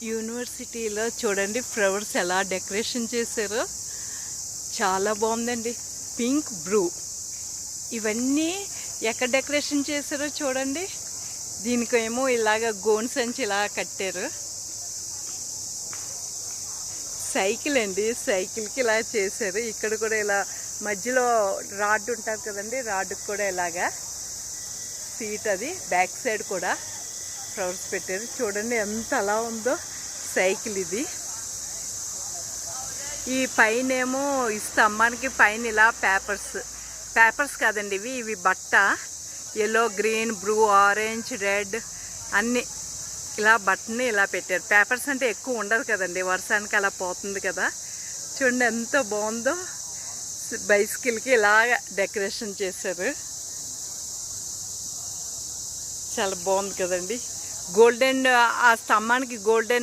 యూనివర్సిటీలో చూడండి ఫ్లవర్స్ ఎలా డెకరేషన్ చేశారో చాలా బాగుందండి. పింక్ బ్లూ ఇవన్నీ ఎక్కడ డెకరేషన్ చేశారో చూడండి. దీనికేమో ఇలాగ గోన్ సంచి ఇలా కట్టారు. సైకిల్ అండి, సైకిల్కి ఇలా చేశారు. ఇక్కడ కూడా ఇలా మధ్యలో రాడ్ ఉంటుంది కదండి, రాడ్కి కూడా ఇలాగా సీట్, అది బ్యాక్ సైడ్ కూడా ఫ్లవర్స్ పెట్టారు. చూడండి ఎంత అలా ఉందో సైకిల్ ఇది. ఈ పైన ఏమో ఈ స్తంభానికి పైన ఇలా పేపర్స్ కాదండి ఇవి బట్ట, yellow, green, blue, orange, red అన్నీ ఇలా బట్టని ఇలా పెట్టారు. పేపర్స్ అంటే ఎక్కువ ఉండదు కదండి, వర్షానికి అలా పోతుంది కదా. చూడండి ఎంత బాగుందో. బైసికల్కి ఇలాగ డెకరేషన్ చేశారు. చాలా బాగుంది కదండి. గోల్డెన్, ఆ స్తంభానికి గోల్డెన్